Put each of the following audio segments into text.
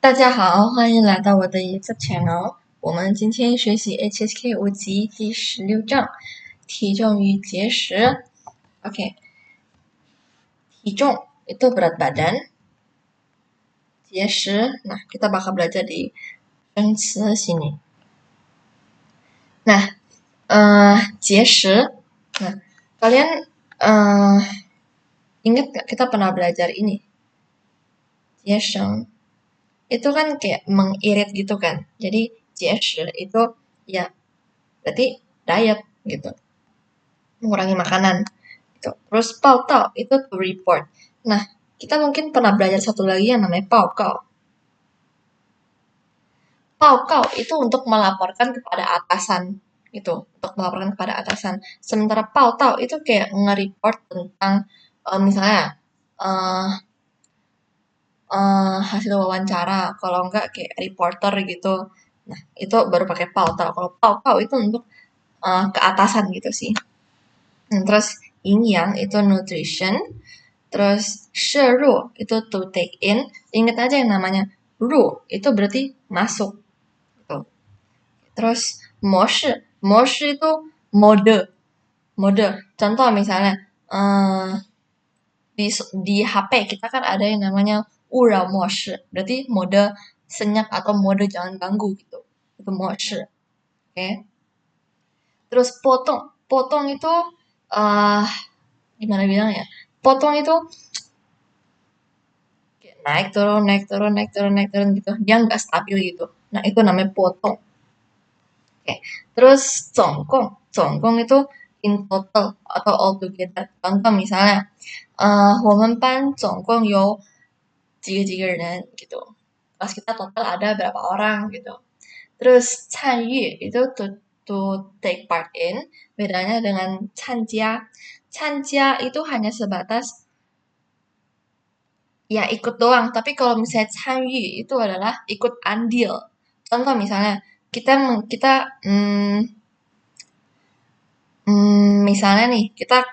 大家好，欢迎来到我的 YouTube channel。我们今天学习 HSK 5级第16章，体重与节食。Oke, 体重itu berat badan. 节食, nah kita bakal belajar di 生词 sini. Nah, 节食. Nah, kalian ingat gak kita pernah belajar ini? 节食 itu kan kayak mengirit gitu kan. Jadi 节食 itu ya berarti diet gitu. Mengurangi makanan gitu. Terus pao tao itu to report. Nah, kita mungkin pernah belajar satu lagi yang namanya pao kao. Pao kao itu untuk melaporkan kepada atasan gitu, untuk melaporkan kepada atasan. Sementara pao tao itu kayak nge-report tentang misalnya eh hasil wawancara, kalau enggak kayak reporter gitu. Nah, itu baru pakai pao tao. Kalau pao kao itu untuk ke atasan gitu sih. Terus yin yang itu nutrition, terus 摄入 itu to take in. Ingat aja yang namanya 入 itu berarti masuk gitu. Terus 模式 itu mode. Contoh misalnya di HP kita kan ada yang namanya 勿扰模式, berarti mode senyap atau mode jangan ganggu gitu. Itu 模式. Oke. Terus potong itu gimana bilang ya? Potong itu naik turun gitu. Dia nggak stabil gitu. Nah, itu namanya potong. Oke. Terus zongkong itu in total atau all together. Contoh misalnya, 我们班总共有几个人 gitu. Pas kita total ada berapa orang gitu. Terus 参与 itu to take part in. Bedanya dengan 参加. 参加 itu hanya sebatas ya ikut doang, tapi kalau misalnya 参与 itu adalah ikut andil. Contoh misalnya kita kita misalnya nih kita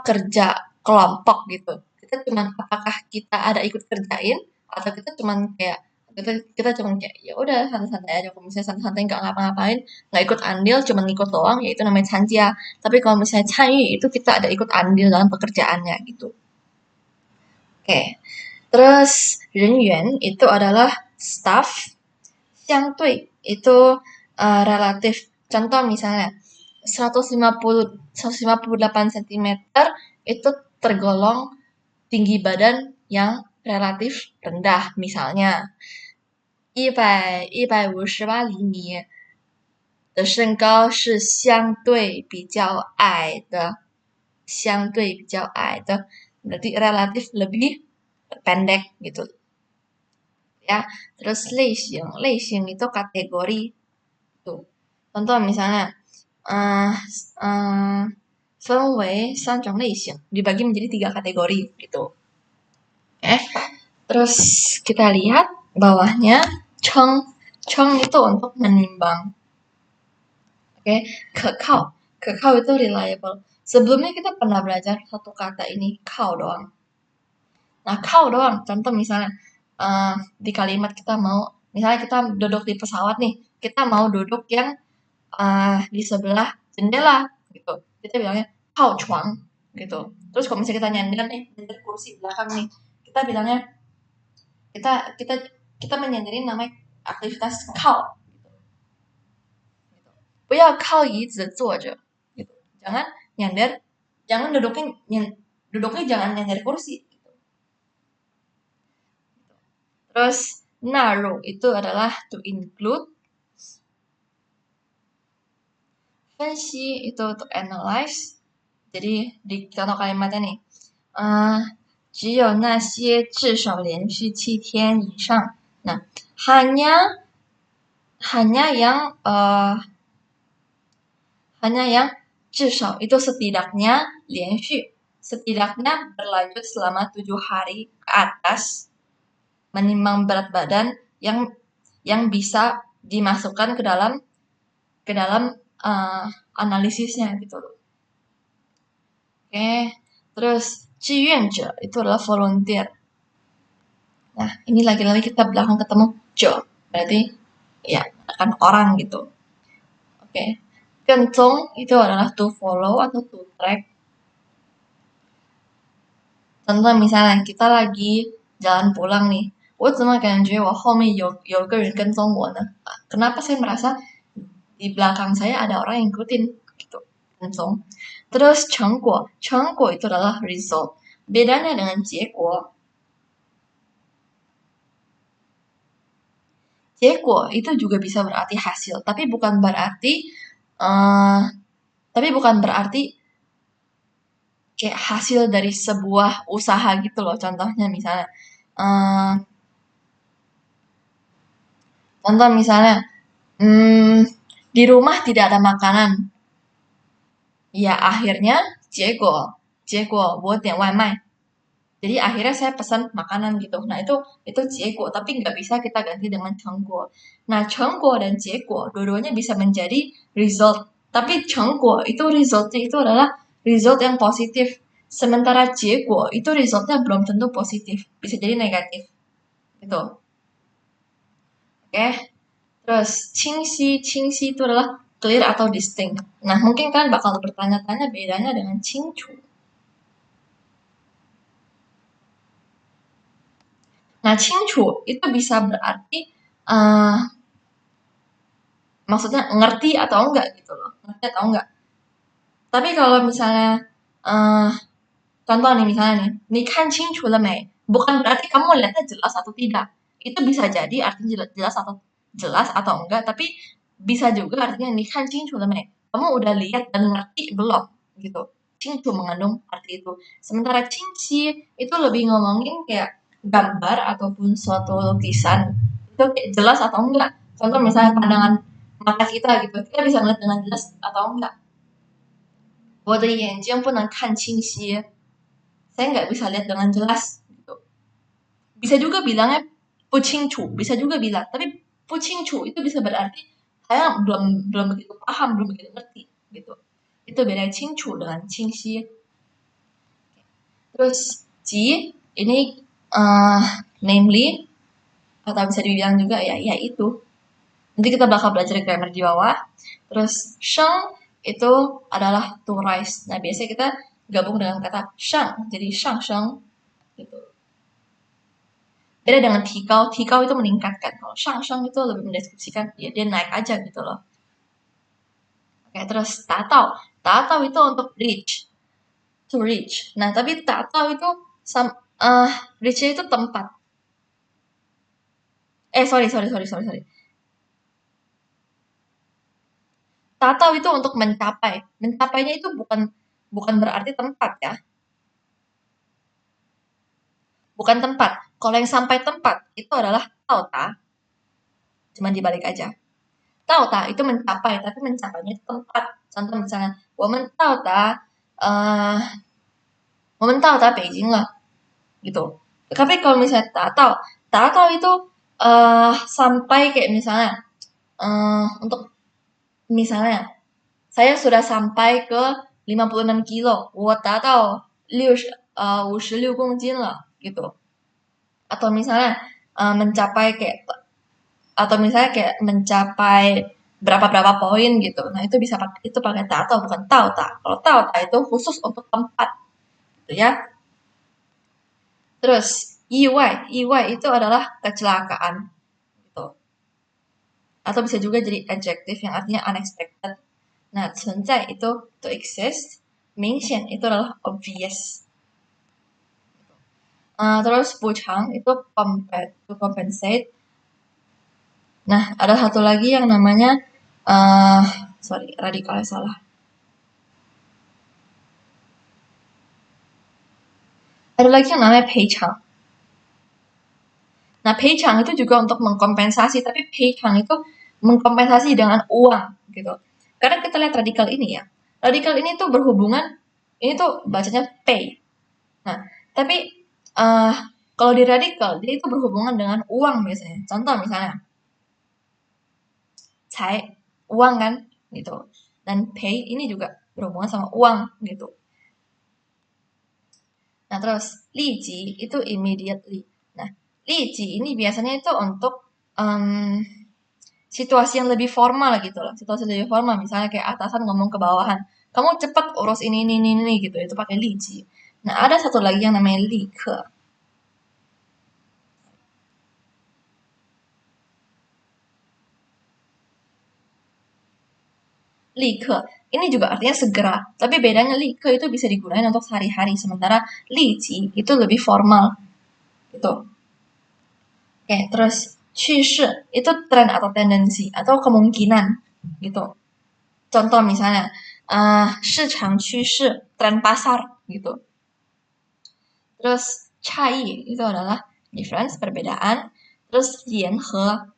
kerja kelompok gitu. Kita cuman apakah kita ada ikut kerjain atau kita cuman kayak kita cuman kayak ya udah santai-santai aja. Kalau misalnya santai-santai nggak ngapa-ngapain, nggak ikut andil, cuman ngikut doang, ya itu namanya 参加. Tapi kalau misalnya 参与 itu kita ada ikut andil dalam pekerjaannya gitu. Oke. Terus 人员 itu adalah staff, 相对 itu relatif. Contoh misalnya 158 cm itu tergolong tinggi badan yang relatif rendah. Misalnya 158厘米的身高是相对比较矮的，相对比较矮的 berarti relatif lebih pendek gitu ya. Terus 类型 itu kategori tuh. Contoh misalnya 分为3种类型, dibagi menjadi 3 kategori gitu. Terus kita lihat bawahnya cheng itu untuk menimbang. Kekau itu reliable. Sebelumnya kita pernah belajar satu kata ini, kau doang. Nah, kau doang. Contoh misalnya di kalimat kita mau, misalnya kita duduk di pesawat nih, kita mau duduk yang di sebelah jendela gitu. Kita bilangnya kau chuang gitu. Terus kalau misalnya kita nyender nih, nyender kursi belakang nih, kita bilangnya kita menyandarin namanya aktivitas kau. Gitu. 不要靠椅子坐着 gitu. Jangan nyender, jangan duduknya jangan nyender kursi. Gitu. Terus 纳入 itu adalah to include. 分析 itu to analyze. Jadi di contoh kalimatnya nih, 只有那些至少连续7天以上. Nah, hanya yang 至少 itu setidaknya 连续 setidaknya berlanjut selama 7 hari ke atas menimbang berat badan yang bisa dimasukkan ke dalam analisisnya gitu loh. Oke, terus 志愿者 itu adalah volunteer. Nah, ini lagi-lagi kita belakang ketemu jo. Berarti ya akan orang gitu. Oke. Kencong itu adalah to follow atau to track. Contoh misalnya kita lagi jalan pulang nih. 我怎么感觉我后面有个人跟踪我呢? Kenapa saya merasa di belakang saya ada orang yang ngikutin gitu. Kencong. Terus 成果 itu adalah result. Bedanya dengan 结果 itu juga bisa berarti hasil, uh, tapi bukan berarti kayak hasil dari sebuah usaha gitu loh. Contohnya misalnya, uh, contoh misalnya, di rumah tidak ada makanan. Ya akhirnya 结果我点外卖. Jadi akhirnya saya pesan makanan gitu. Nah itu 结果, tapi nggak bisa kita ganti dengan 成果. Nah 成果 dan 结果 dua-duanya bisa menjadi result. Tapi 成果 itu resultnya itu adalah result yang positif. Sementara 结果 itu resultnya belum tentu positif, bisa jadi negatif. Gitu. Oke. Terus 清晰itu adalah clear atau distinct. Nah mungkin kan bakal bertanya-tanya bedanya dengan 清楚. Nah, 清楚 itu bisa berarti uh, maksudnya ngerti atau enggak gitu loh. Ngerti atau enggak. Tapi kalau misalnya uh, contoh nih misalnya nih, 你看清楚了没? Bukan berarti kamu lihatnya jelas atau tidak. Itu bisa jadi artinya jelas atau enggak, tapi bisa juga artinya 你看清楚了没? Kamu udah lihat dan ngerti belum gitu. 清楚 mengandung arti itu. Sementara 清晰 itu lebih ngomongin kayak gambar ataupun suatu lukisan itu kayak jelas atau enggak. Contoh misalnya pandangan mata kita gitu, kita bisa ngeliat dengan jelas atau enggak. 我的眼睛不能看清晰. Saya nggak bisa lihat dengan jelas gitu. Bisa juga bilangnya 不清楚, bisa juga bilang, tapi 不清楚 itu bisa berarti saya belum begitu paham, belum begitu ngerti gitu. Itu beda 清楚 dengan 清晰. Terus ji ini namely atau bisa dibilang juga ya yaitu. Nanti kita bakal belajar grammar di bawah. Terus sheng itu adalah to rise. Nah, biasanya kita gabung dengan kata shang, jadi shang sheng gitu. Beda dengan tikau, tikau itu meningkatkan. Kalau shang sheng itu lebih mendeskripsikan ya dia naik aja gitu loh. Oke, terus tatau. Tatau itu untuk reach. To reach. Nah, tapi tatau itu reach-nya itu tempat. Sorry. Tatau itu untuk mencapai. Mencapainya itu bukan berarti tempat ya. Bukan tempat. Kalau yang sampai tempat itu adalah tauta. Cuman dibalik aja. Tauta itu mencapai, tapi mencapainya itu tempat. Contoh misalnya, 我们到达 Beijing lah. Gitu. Tapi kalau misalnya tatau itu sampai kayak misalnya untuk misalnya saya sudah sampai ke 56 kilo. 我达到56公斤了 gitu. Atau misalnya mencapai kayak atau misalnya kayak mencapai berapa poin gitu. Nah, itu bisa itu pakai atau bukan tauta. Kalau tauta itu khusus untuk tempat gitu ya. Terus iwai itu adalah kecelakaan gitu. Atau bisa juga jadi adjective yang artinya unexpected. Nah, 存在 itu to exist, 明显 itu adalah obvious. Terus 补偿 itu to compensate. Nah, ada satu lagi yang namanya radikalnya salah. Ada lagi yang namanya 赔偿. Nah, 赔偿 itu juga untuk mengkompensasi, tapi 赔偿 itu mengkompensasi dengan uang gitu. Karena kita lihat radikal ini ya. Radikal ini tuh berhubungan, ini tuh bacanya pay. Nah, tapi kalau di radikal dia itu berhubungan dengan uang biasanya. Contoh misalnya, cai, uang kan gitu. Dan pay ini juga berhubungan sama uang gitu. Nah, terus liji itu immediately. Nah, Liji ini biasanya itu untuk situasi yang lebih formal gitu loh. Situasi lebih formal, misalnya kayak atasan ngomong ke bawahan, kamu cepat urus ini gitu. Itu pakai liji. Nah, ada satu lagi yang namanya like. Like ini juga artinya segera, tapi bedanya like itu bisa digunakan untuk sehari-hari, sementara liji itu lebih formal gitu. Oke, terus 趋势 itu tren atau tendensi atau kemungkinan gitu. Contoh misalnya, 市场趋势 tren pasar gitu. Terus 差异 itu adalah difference, perbedaan. Terus 联合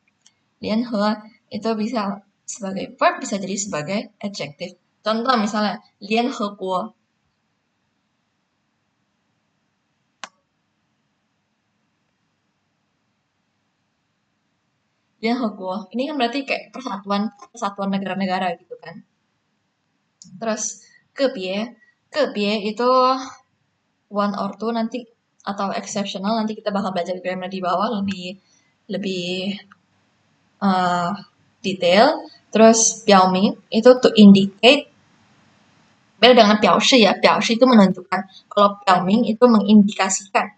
itu bisa sebagai verb, bisa jadi sebagai adjective. Contoh misalnya 联合国 联合国 ini kan berarti kayak persatuan persatuan negara-negara gitu kan. Terus 个别itu one or two nanti, atau exceptional, nanti kita bakal belajar grammar di bawah lebih lebih uh, detail. Terus 表明 itu to indicate, beda dengan 表示 ya. 表示 itu menentukan, kalau 表明 itu mengindikasikan.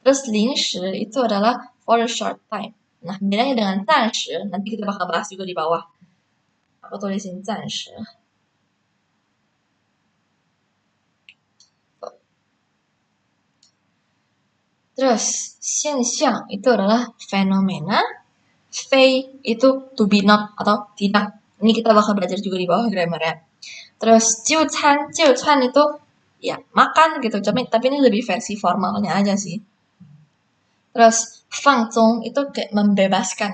Terus 临时 itu adalah for a short time. Nah, bedanya dengan 暂时 nanti kita bakal bahas juga di bawah. Aku tulisin 暂时. Terus 现象 itu adalah fenomena. Fei itu to be not atau tidak. Ini kita bakal belajar juga di bawah grammar ya. Terus 就餐 itu ya makan gitu. Tapi ini lebih versi formalnya aja sih. Terus 放纵 itu kayak membebaskan.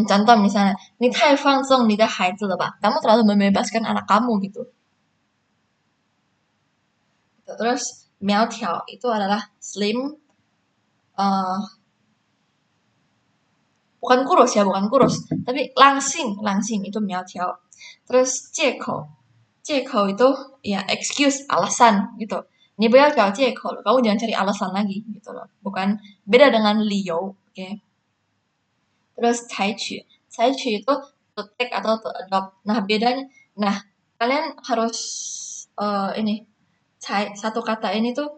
Contoh misalnya, 你太放纵你的孩子了吧? Kamu terlalu membebaskan anak kamu gitu. Terus 苗条 itu adalah slim, uh, bukan kurus ya, bukan kurus, tapi langsing itu 苗条. Terus 借口 itu ya excuse, alasan gitu. Ini beliau cari 借口, kamu jangan cari alasan lagi gitu loh. Bukan, beda dengan 理由, oke. Okay? Terus 采取 itu to take atau to adopt. Nah, bedanya, nah kalian harus ini satu kata ini tuh,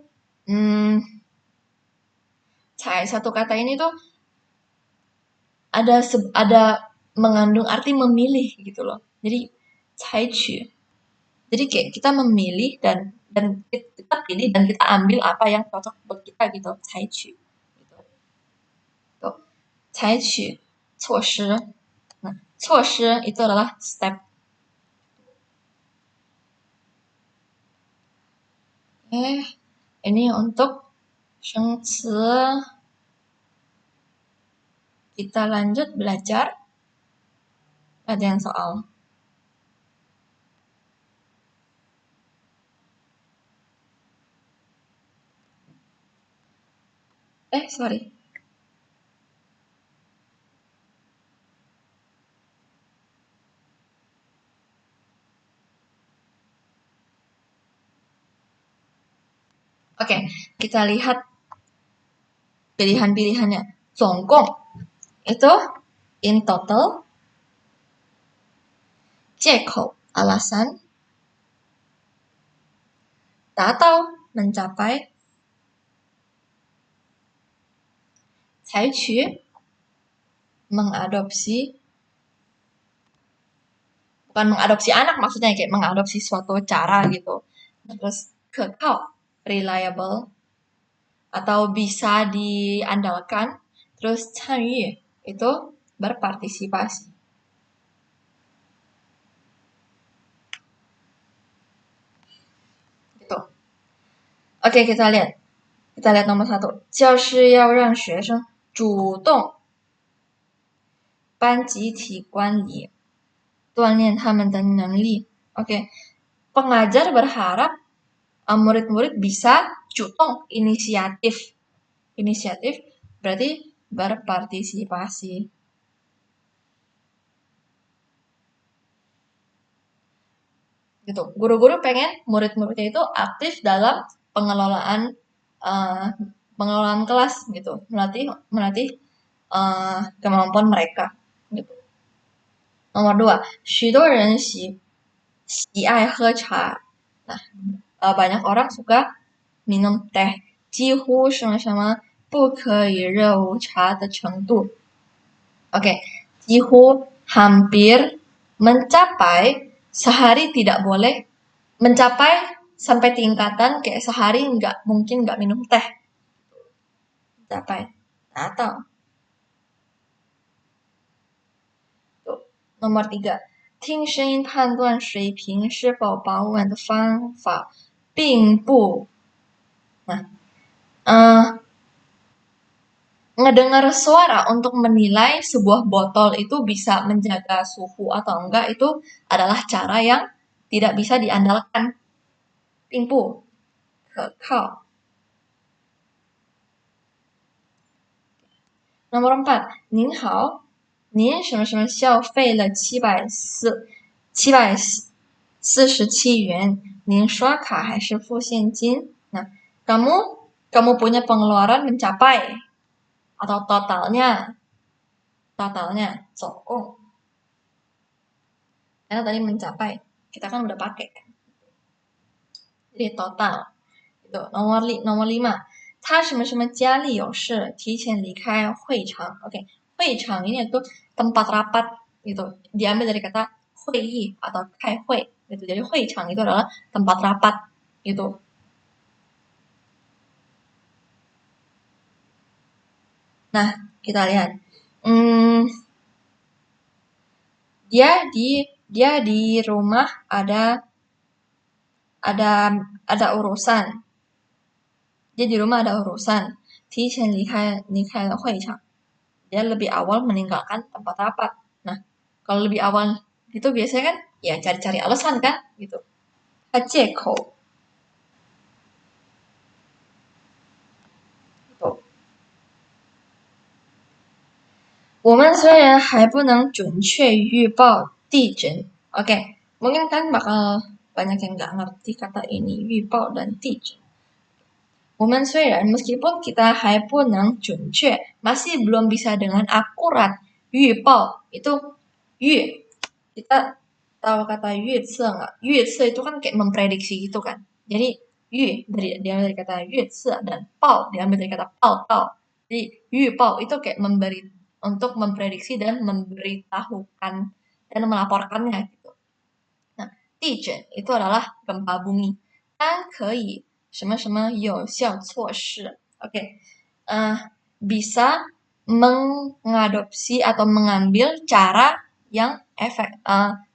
satu kata ini tuh ada mengandung arti memilih gitu loh. Jadi 采取. Jadi kayak kita memilih dan kita pilih dan kita ambil apa yang cocok buat kita gitu. 采取. Gitu. Tuh. 采取措施. Nah, 措施 itu adalah step. Ini untuk 生词. Kita lanjut belajar. Ada yang soal. Sorry. Oke, kita lihat pilihan-pilihannya. 总共 itu in total. 借口 alasan. 达到 mencapai. 采取 mengadopsi. Bukan mengadopsi anak maksudnya, kayak mengadopsi suatu cara gitu. Terus 可靠 reliable atau bisa diandalkan. Terus 参与 itu berpartisipasi. Gitu. Oke, kita lihat. Kita lihat nomor 1. 教师要让学生主动班集体管理，锻炼他们的能力. Oke. Pengajar berharap murid-murid bisa cutong inisiatif. Inisiatif berarti berpartisipasi. Gitu. Guru-guru pengen murid-muridnya itu aktif dalam pengelolaan pengelolaan kelas gitu, melatih kemampuan mereka gitu. Nomor 2, 许多人喜爱喝茶. Nah, banyak orang suka minum teh. 几乎什么什么不可以热无茶的程度. Oke, 几乎 hampir, mencapai, sehari tidak boleh, mencapai sampai tingkatan kayak sehari mungkin nggak minum teh. Mencapai. Atau nomor 3, 听声音判断水瓶是否保稳的方法并不 ngedengar suara untuk menilai sebuah botol itu bisa menjaga suhu atau enggak itu adalah cara yang tidak bisa diandalkan. 并不可靠. Nomor 4, 您好，您什么什么消费了747 元，您刷卡还是付现金? Nah, kamu punya pengeluaran mencapai atau totalnya sokong. Karena tadi mencapai, kita kan udah pakai kan. Jadi total. Itu nomor 5. 他什么什么家里有事提前离开会场. Oke, 会场 ini itu tempat rapat gitu. Diambil dari kata 会议 atau 开会gitu. Jadi 会场 itu adalah tempat rapat gitu. Nah, kita lihat. Dia di rumah ada urusan. Dia di rumah ada urusan. 提前离开了会场. Dia lebih awal meninggalkan tempat rapat. Nah, kalau lebih awal itu biasanya kan ya cari-cari alasan kan gitu. 他借口. 我们虽然还不能准确预报地震. Oke, mungkin kan bakal banyak yang nggak ngerti kata ini, 预报 dan 地震. 我们虽然 meskipun kita 还不能准确 masih belum bisa dengan akurat 预报 itu 预 kita tahu kata 预测nggak? 预测 itu kan kayak memprediksi gitu kan. Jadi 预 diambil dari kata 预测 dan 报 diambil dari kata 报道. Jadi 预报 itu kayak untuk memprediksi dan memberitahukan dan melaporkannya gitu. Nah, 地震 itu adalah gempa bumi. Kan 可以什么什么有效措施. Oke. Bisa mengadopsi atau mengambil cara yang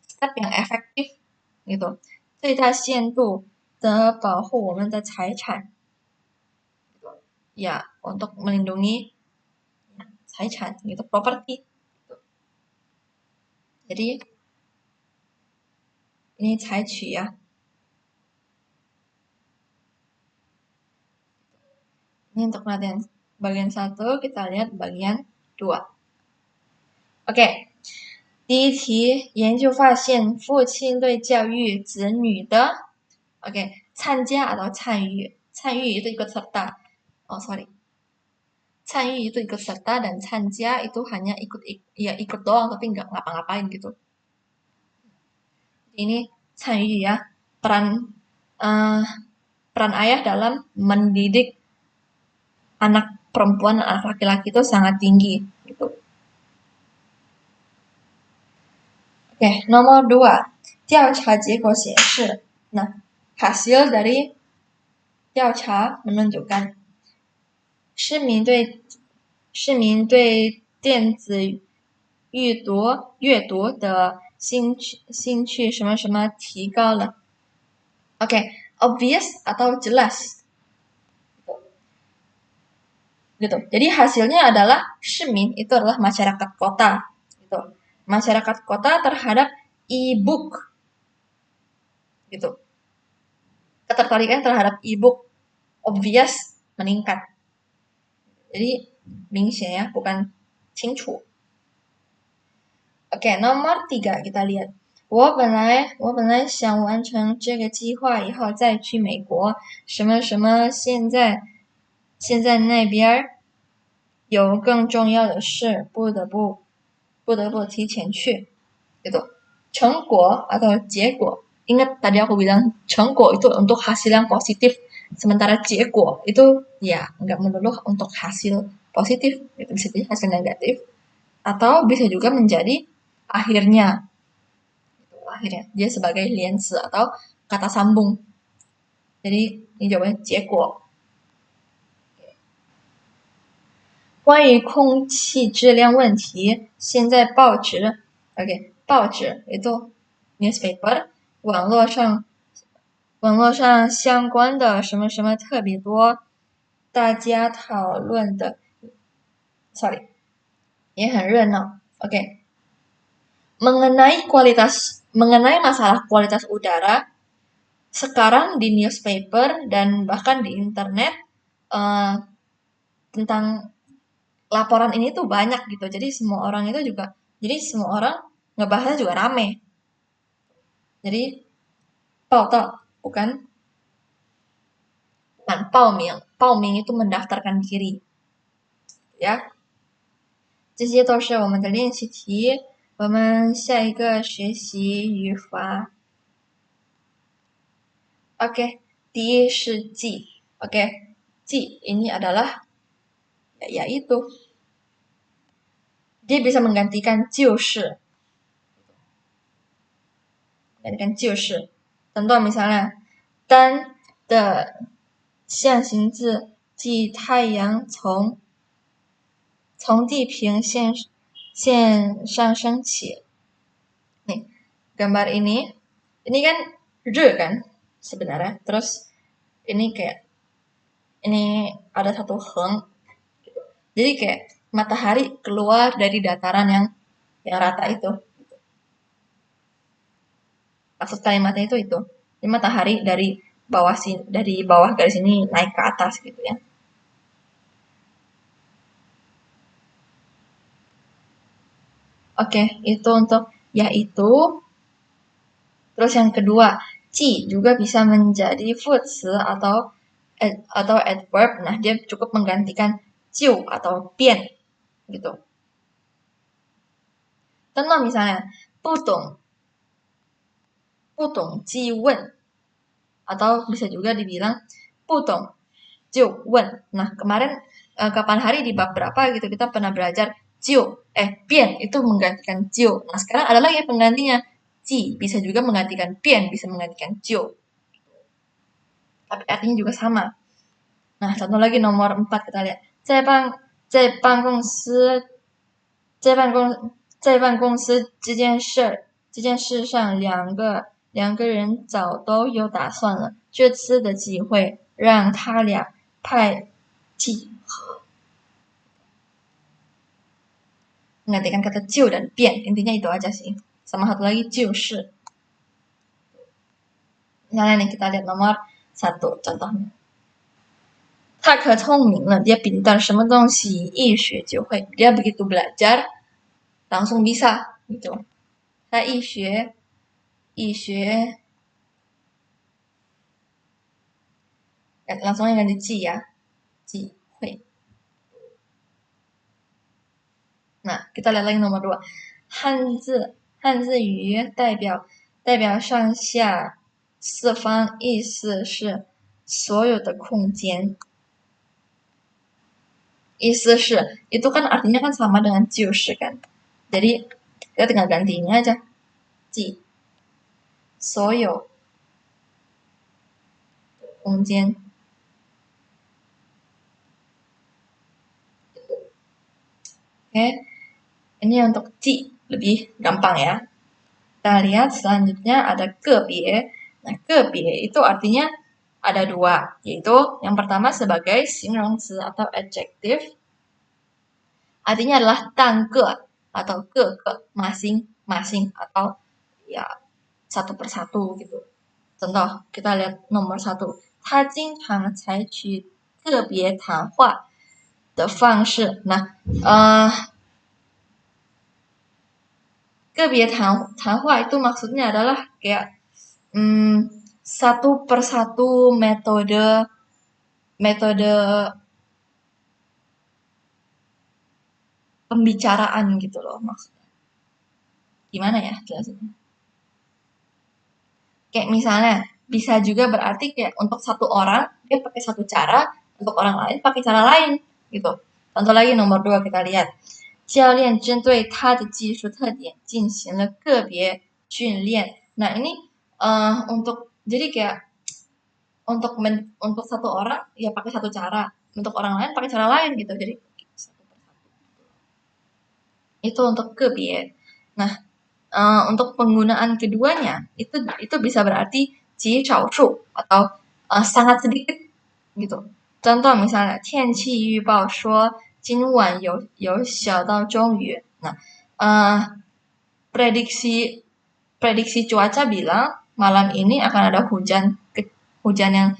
step yang efektif gitu. 最大限度的保护我们的财产. Ya, untuk melindungi 财产 gitu, properti. Jadi ini 采取 ya. Ini untuk latihan bagian 1, kita lihat bagian 2. Oke. 第一题，研究发现父亲对教育子女的 参加 atau 参与 itu ikut serta. "参与" itu ikut serta dan 参加 itu hanya ikut doang tapi nggak ngapa-ngapain gitu. Ini 参与 ya, peran ayah dalam mendidik anak perempuan dan anak laki-laki itu sangat tinggi gitu. Oke, nomor 2. 调查结果显示. Nah, hasil dari 调查 menunjukkan 市民对电子阅读的兴趣什么什么提高了. Oke, obvious atau jelas. Gitu. Jadi hasilnya adalah 市民 itu adalah masyarakat kota gitu. Masyarakat kota terhadap e-book gitu. Ketertarikan terhadap e-book obvious meningkat. Jadi 明显 ya, bukan 清楚. Oke, nomor 3 kita lihat. 我本来想完成这个计划以后再去美国，什么什么现在现在那边有更重要的事，不得不提前去。Gitu. 成果 atau 结果. Ingat tadi aku bilang 成果 itu untuk hasil yang positif. Sementara 结果 itu ya nggak melulu untuk hasil positif. Itu bisa jadi hasil negatif. Atau bisa juga menjadi akhirnya. Akhirnya. Dia sebagai 连词 atau kata sambung. Jadi ini jawabannya 结果. 关于空气质量问题，现在报纸 报纸 itu newspaper 网络上相关的什么什么特别多，大家讨论的 sorry 也很热闹。mengenai masalah kualitas udara sekarang di newspaper dan bahkan di internet tentang laporan ini tuh banyak gitu. Jadi semua orang ngebahasnya juga rame. Jadi 报道 bukan报名itu mendaftarkan diri. Ya. 这些都是我们的练习题，我们下一个学习语法。第一是记。记 ini adalah yaitu dia bisa menggantikan 就是contoh misalnya 单的象形字记太阳从地平线上升起。Nih, gambar ini kan re kan sebenarnya. Terus ini kayak ini ada satu heng. Jadi kayak matahari keluar dari dataran yang rata itu. Maksud kalimatnya itu. Jadi matahari dari bawah garis ini naik ke atas gitu ya. Itu untuk yaitu. Terus yang kedua, ji juga bisa menjadi 副词 atau adverb. Nah, dia cukup menggantikan 就 atau 变gitu. Contoh misalnya, 不懂ji问, atau bisa juga dibilang 不懂就问. Nah, kemarin kapan hari di bab berapa gitu kita pernah belajar 变itu menggantikan 就. Nah, sekarang ada lagi penggantinya. Ji bisa juga menggantikan 变, bisa menggantikan 就. Tapi artinya juga sama. Nah, contoh lagi nomor 4 kita lihat. 在办公司这件事上两个人早都有打算了，这次的机会让他俩派契合。Menggantikan kata 就 dan 变, intinya itu aja sih. Sama satu lagi 就是. Misalnya nih kita lihat nomor 1 contohnya. 他可聪明了, dia pintar, 什么东西一学就会. Dia begitu belajar langsung bisa gitu. 他一学 langsung ganti 记 ya. 记会. Nah, kita lihat lagi nomor 2. 汉字语代表上下四方，意思是所有的空间。意思是itu kan artinya kan sama dengan 就是kan. Jadi kita tinggal ganti ini aja. 记所有空间。Ini untuk 记 lebih gampang ya. Kita lihat selanjutnya ada 个别. Nah, 个别 itu artinya ada 2, yaitu yang pertama sebagai 形容词 atau adjective. Artinya adalah 单个 atau 个个 masing-masing atau ya satu persatu gitu. Contoh, kita lihat nomor 1. 他经常采取个别谈话的方式. Nah, 个别谈话itu maksudnya adalah kayak satu persatu metode pembicaraan gitu loh maksudnya. Gimana ya jelasinnya? Kayak misalnya bisa juga berarti kayak untuk satu orang dia pakai satu cara, untuk orang lain pakai cara lain gitu. Contoh lagi nomor 2 kita lihat. 教练针对他的技术特点进行了个别训练. Nah, ini untuk jadi kayak untuk satu orang ya pakai satu cara, untuk orang lain pakai cara lain gitu. Jadi itu untuk kebie. Nah, untuk penggunaan keduanya itu bisa berarti 极少数 atau sangat sedikit gitu. Contoh misalnya 天气预报说今晚有小到中雨. Nah, prediksi prediksi cuaca bilang malam ini akan ada hujan yang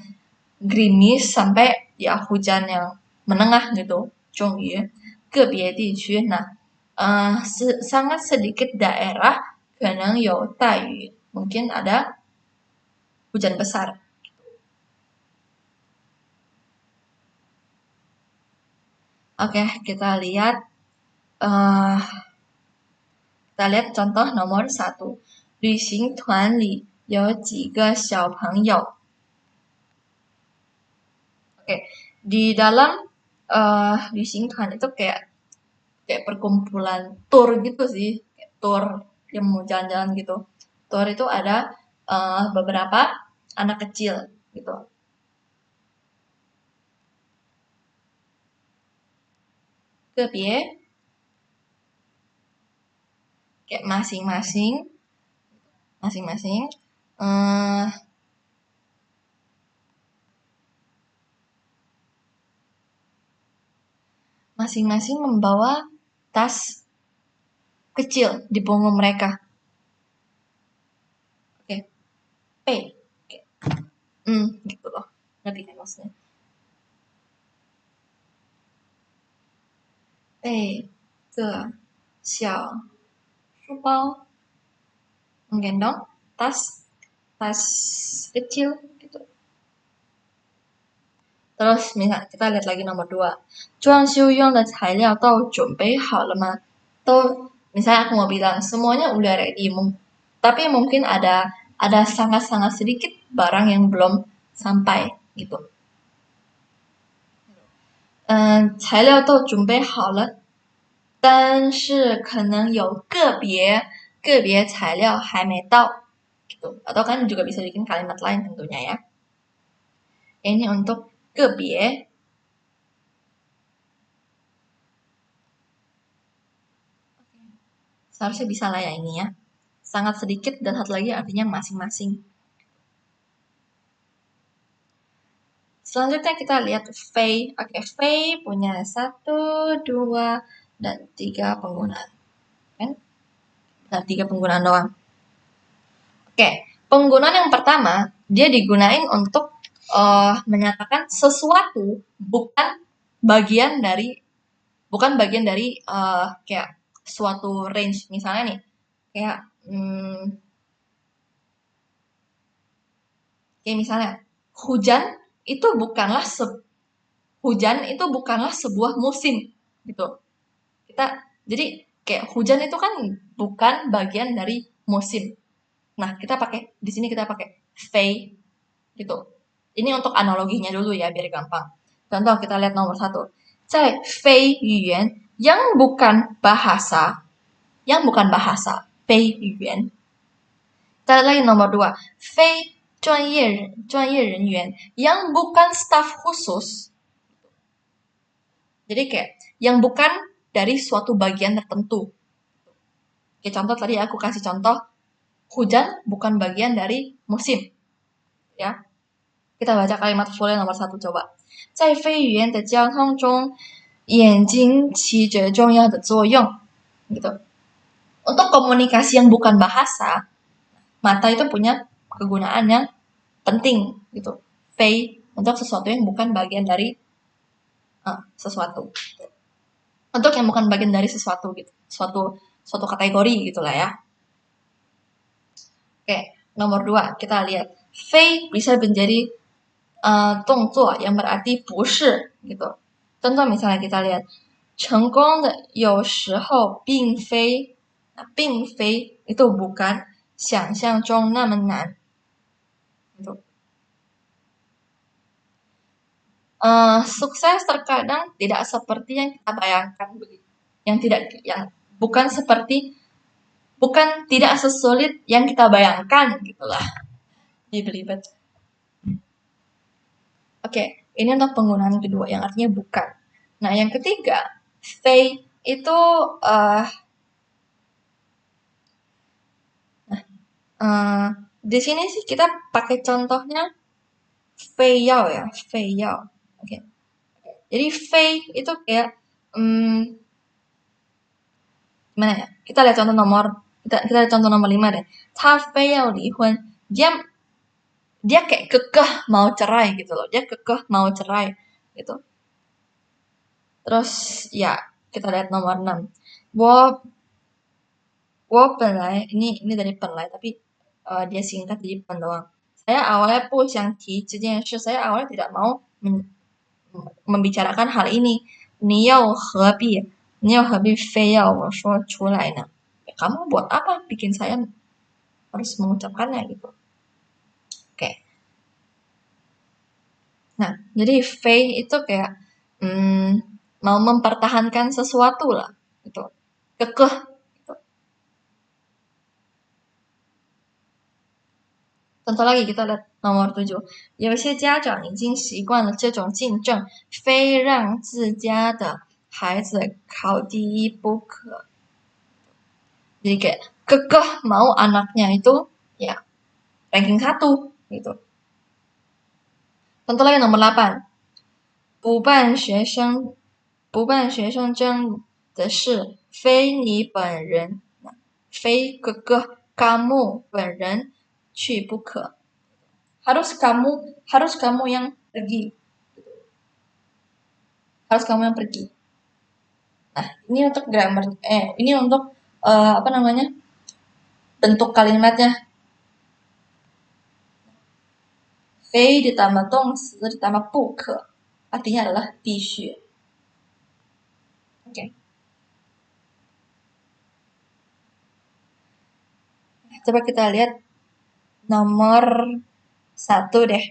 gerimis sampai ya hujan yang menengah gitu, 中雨个别地区. Nah, sangat sedikit daerah 可能有大雨, mungkin ada hujan besar. Oke, kita lihat contoh nomor 1. 旅行团里有几个小朋友. Oke, di dalam 旅行团 itu kayak perkumpulan tour gitu sih, kayak tour yang mau jalan-jalan gitu. Tour itu ada beberapa anak kecil gitu. Kebie kayak masing-masing masing-masing membawa tas kecil di punggung mereka. Oke, P. Oke. Gitu loh. Ngerti kan maksudnya? 背个小书包 menggendong tas kecil gitu. Terus misalnya kita lihat lagi nomor 2. 装修用的材料都准备好了吗? Misalnya aku mau bilang semuanya udah ready, tapi mungkin ada sangat-sangat sedikit barang yang belum sampai gitu. 材料都准备好了，但是可能有个别材料还没到gitu. Atau kan juga bisa bikin kalimat lain tentunya ya. Ini untuk kebie. Seharusnya bisa lah ya ini ya. Sangat sedikit dan satu lagi artinya masing-masing. Selanjutnya kita lihat Fei. Oke, Fei punya 1, 2, dan 3 penggunaan. Kan? Nah, 3 penggunaan doang. Oke, penggunaan yang pertama, dia digunain untuk menyatakan sesuatu bukan bagian dari kayak suatu range. Misalnya nih, kayak misalnya hujan itu bukanlah sebuah musim gitu. Jadi kayak hujan itu kan bukan bagian dari musim. Nah, di sini kita pakai fei gitu. Ini untuk analoginya dulu ya biar gampang. Contoh kita lihat nomor 1. 在非语言 yang bukan bahasa,非语言. Kita lihat lagi nomor 2. 非专业人员 yang bukan staf khusus. Jadi kayak yang bukan dari suatu bagian tertentu. Oke, contoh tadi aku kasih contoh hujan bukan bagian dari musim. Ya. Kita baca kalimat full nomor 1 coba. 在非语言的交通中，眼睛起着重要的作用. Gitu. Untuk komunikasi yang bukan bahasa, mata itu punya kegunaan yang penting gitu. Fei untuk sesuatu yang bukan bagian dari sesuatu. Untuk yang bukan bagian dari sesuatu gitu. Suatu kategori gitulah ya. Oke, nomor 2 kita lihat. Fei bisa menjadi 动作 yang berarti 不是 gitu. Contoh misalnya kita lihat 成功的有时候并非 itu bukan 想象中那么难。Gitu. Sukses terkadang tidak seperti yang kita bayangkan begitu. Yang bukan seperti bukan tidak sesulit yang kita bayangkan gitulah. Belibet. Oke, ini untuk penggunaan kedua yang artinya bukan. Nah, yang ketiga, fei itu di sini sih kita pakai contohnya fei yao ya, fei yao. Oke. Jadi fei itu kayak gimana ya? Kita lihat contoh nomor 5 deh. Ta fei yao li hun. Dia kayak kekeh mau cerai gitu loh. Dia kekeh mau cerai gitu. Terus ya, kita lihat nomor 6. Wo penlai, ini dari penlai tapi dia singkat jadi pen doang. Saya awalnya saya awalnya tidak mau membicarakan hal ini. Ni yao hebi fei yao wo shuo culai ne. Kamu buat apa bikin saya harus mengucapkannya gitu. Oke. Nah, jadi fei itu kayak mau mempertahankan sesuatu lah gitu. Kekeh gitu. Contoh lagi kita lihat nomor 7. 有些家长已经习惯了这种竞争，非让自家的孩子考第一不可。Jadi kayak kekeh mau anaknya itu ya ranking 1 gitu. Contoh lagi nomor 8. 不办学生的事，非你本人，非kekeh kamu 本人去不可。harus kamu yang pergi. Harus kamu yang pergi. Nah, ini untuk grammar ini untuk apa namanya? Bentuk kalimatnya. Fei ditambah dongsi ditambah 不可 artinya adalah 必须. Oke. Coba kita lihat nomor 1 deh.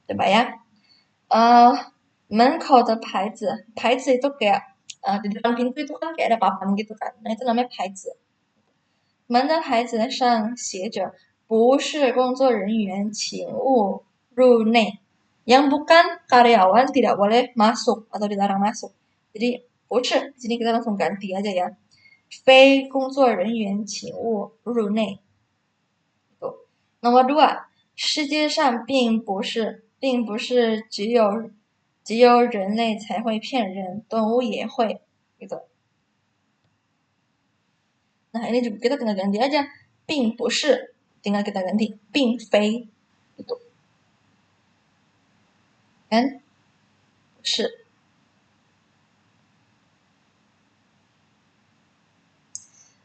Coba ya. 门口的牌子itu kayak di depan pintu itu kan kayak ada papan gitu kan. Nah, itu namanya 牌子。门的牌子上写着不是工作人员请勿入内. Yang bukan karyawan tidak boleh masuk atau dilarang masuk. Jadi 不是 di sini kita langsung ganti aja ya. 非工作人员请勿入内. Nomor 2, 世界上并不是只有人类才会骗人，动物也会gitu. Nah, ini juga kita tinggal ganti aja. 并不是 tinggal kita ganti 并非gitu. Kan? 是.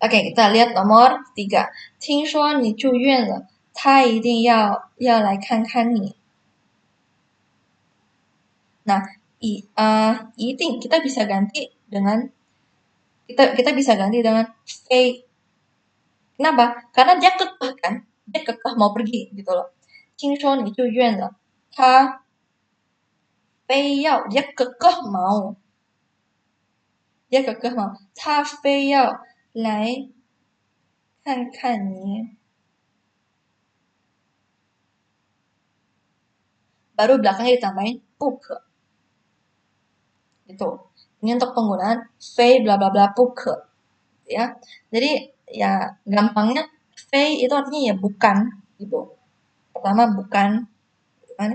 Oke, kita lihat nomor 3. 听说你住院了，他一定要来看看你. Nah, 一定kita bisa ganti dengan kita bisa ganti dengan 非. Kenapa? Karena dia kekeh kan, dia kekeh mau pergi gitu loh. 听说你住院了，他非要 dia kekeh mau, 他非要来看看你. Baru belakangnya ditambahin 不可. Gitu. Ini untuk penggunaan 非 bla bla bla 不可. Ya. Jadi ya gampangnya 非itu artinya ya bukan gitu. Pertama bukan, kan?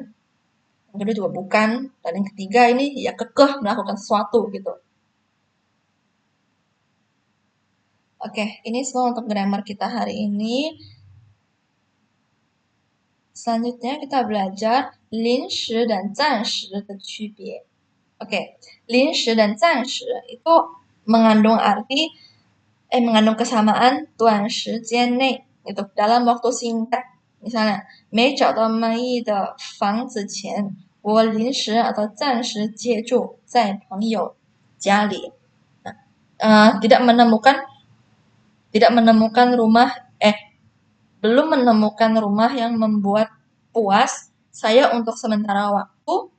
Yang kedua juga bukan, dan yang ketiga ini ya kekeh melakukan sesuatu gitu. Oke, ini semua untuk grammar kita hari ini. Selanjutnya kita belajar 临时 dan 暂时的区别. Oke, 临时 dan 暂时 itu mengandung mengandung kesamaan 短时间内 itu dalam waktu singkat. Misalnya, 没找到满意的房子前，我临时 atau 暂时借住在朋友家里. tidak menemukan rumah belum menemukan rumah yang membuat puas. Saya untuk sementara waktu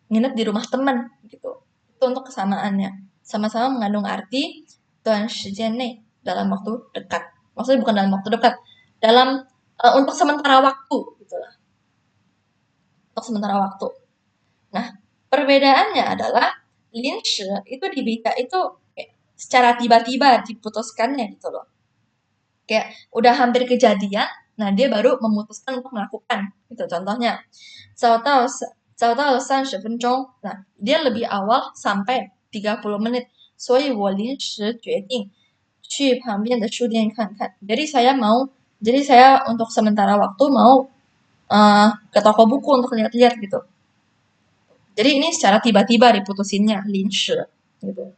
nginep di rumah teman gitu. Itu untuk kesamaannya. Sama-sama mengandung arti tuan shijian dalam waktu dekat. Maksudnya bukan dalam waktu dekat, dalam untuk sementara waktu gitulah. Untuk sementara waktu. Nah, perbedaannya adalah lin shi itu itu secara tiba-tiba diputuskannya gitu loh. Kayak udah hampir kejadian, nah dia baru memutuskan untuk melakukan gitu. Contohnya, 早到30分钟, nah dia lebih awal sampai 30 menit, 所以我临时决定去旁边的书店看看. Jadi saya untuk sementara waktu mau ke toko buku untuk lihat-lihat gitu. Jadi ini secara tiba-tiba diputusinnya, 临时 gitu.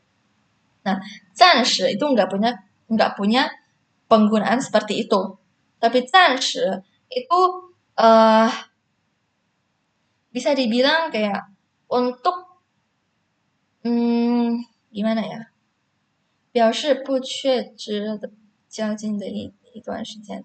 Nah, 暂时 itu nggak punya penggunaan seperti itu. Tapi 暂时 itu bisa dibilang kayak untuk gimana ya? 表示不确知的较近的一段时间.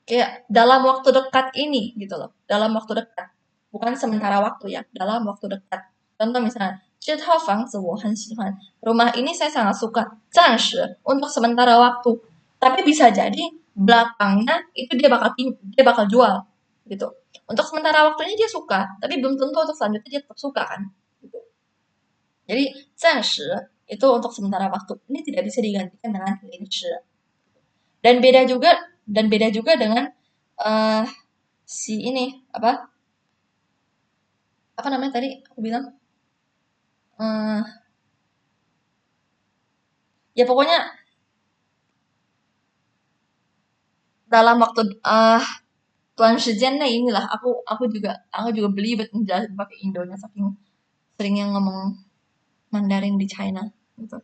Kayak dalam waktu dekat ini gitu loh. Dalam waktu dekat. Bukan sementara waktu ya, dalam waktu dekat. Contoh misalnya, 这套房子我很喜欢. Rumah ini saya sangat suka. 暂时 untuk sementara waktu. Tapi bisa jadi belakangnya itu dia bakal jual gitu. Untuk sementara waktunya dia suka, tapi belum tentu untuk selanjutnya dia tetap suka kan. Gitu. Jadi 暂时 itu untuk sementara waktu. Ini tidak bisa digantikan dengan 临时. Dan beda juga dengan si ini apa namanya tadi aku bilang ya pokoknya dalam waktu tuan shijian inilah aku juga belibet ngejelasin pakai Indonya saking seringnya ngomong Mandarin di China gitu.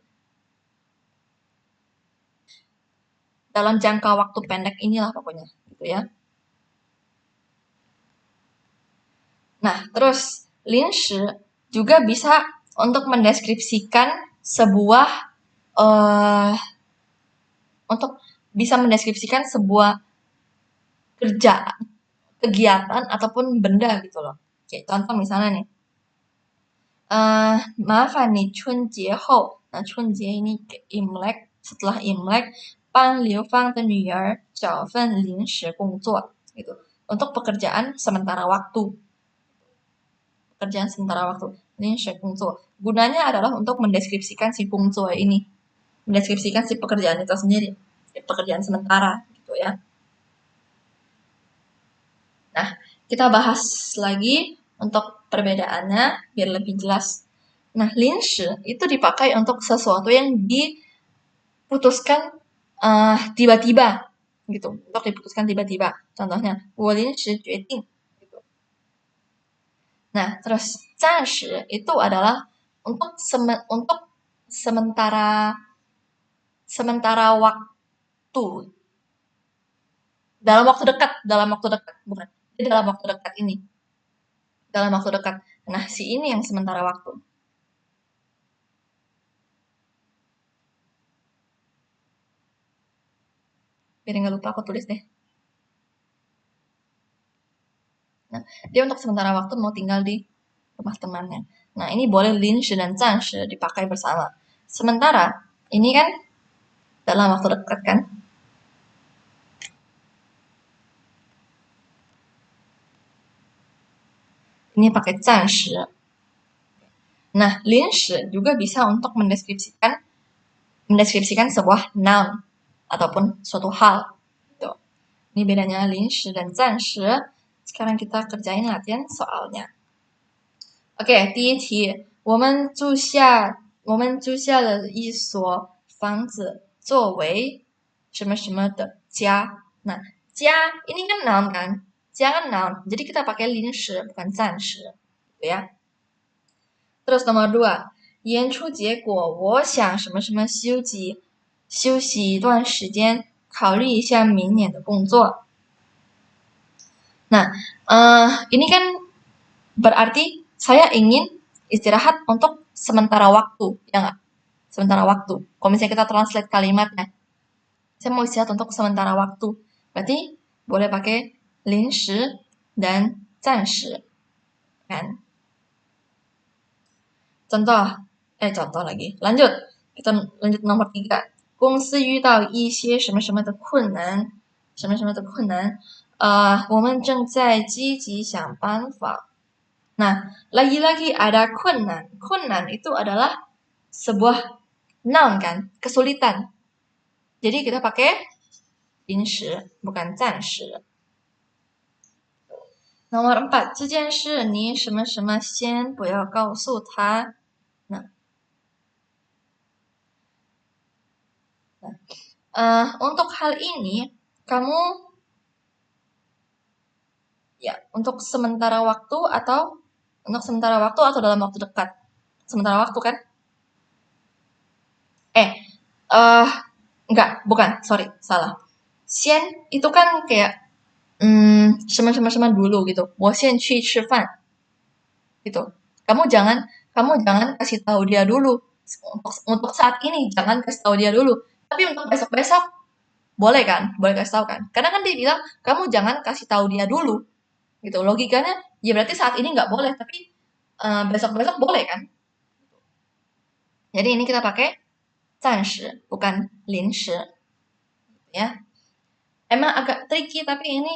Dalam jangka waktu pendek inilah pokoknya gitu ya. Nah, terus 临时 juga bisa untuk mendeskripsikan sebuah kerjaan, kegiatan ataupun benda gitu loh. Kayak contoh misalnya nih, 麻烦你春节后, nah 春节 ini Imlek, setelah Imlek, 帮刘芳的女儿找份临时工作gitu. Untuk pekerjaan sementara waktu. Pekerjaan sementara waktu. 临时工作. Gunanya adalah untuk mendeskripsikan si 工作 ini. Mendeskripsikan si pekerjaan itu sendiri. Pekerjaan sementara gitu ya. Nah, kita bahas lagi untuk perbedaannya biar lebih jelas. Nah, 临时 itu dipakai untuk sesuatu yang diputuskan tiba-tiba gitu. Untuk diputuskan tiba-tiba. Contohnya, 我临时决定gitu. Nah, terus 暂时 itu adalah untuk sementara waktu. Dalam waktu dekat, bukan. Jadi dalam waktu dekat ini. Dalam waktu dekat. Nah, si ini yang sementara waktu. Biar nggak lupa aku tulis deh. Nah, dia untuk sementara waktu mau tinggal di rumah temannya. Nah, ini boleh 临时 dan 暂时 dipakai bersama. Sementara, ini kan dalam waktu dekat kan. Ini pakai 暂时. Nah, 临时 juga bisa untuk mendeskripsikan sebuah noun ataupun suatu hal. Gitu. Ini bedanya 临时 dan 暂时. Sekarang kita kerjain latihan soalnya. OK， 第一题，我们租下了一所房子作为什么什么的家. Nah, 家 ini kan noun kan? 家 kan noun. Jadi kita pakai 临时 bukan 暂时. Gitu ya. Terus nomor 2, 演出结果我想什么什么休息一段时间，考虑一下明年的工作. Nah, ini kan berarti saya ingin istirahat untuk sementara waktu, ya nggak? Sementara waktu. Kalau misalnya kita translate kalimatnya, saya mau istirahat untuk sementara waktu. Berarti boleh pakai 临时 dan 暂时, kan? Contoh lagi. Lanjut. Kita lanjut nomor 3. 公司遇到一些什么什么的困难，什么什么的困难，我们正在积极想办法. Nah, lagi-lagi ada kunnan. Kunnan itu adalah sebuah noun kan, kesulitan. Jadi kita pakai 临时, bukan 暂时. Nomor 4, 这件事你什么什么先不要告诉他. Nah, untuk hal ini kamu ya untuk sementara waktu atau dalam waktu dekat. Sementara waktu kan? Enggak, bukan, sorry, salah. Xian itu kan kayak 什么什么什么 dulu gitu. 我先去吃饭 gitu. Kamu jangan kasih tahu dia dulu. Untuk saat ini jangan kasih tahu dia dulu. Tapi untuk besok-besok boleh kan? Boleh kasih tahu kan? Karena kan dia bilang kamu jangan kasih tahu dia dulu. Gitu. Logikanya ya berarti saat ini nggak boleh, tapi besok-besok boleh kan? Jadi ini kita pakai 暂时 bukan 临时. Ya. Emang agak tricky tapi ini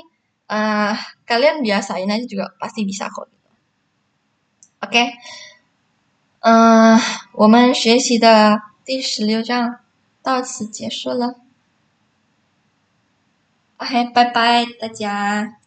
kalian biasain aja juga pasti bisa kok. OK，我们学习的第16章到此结束了。OK，拜拜大家。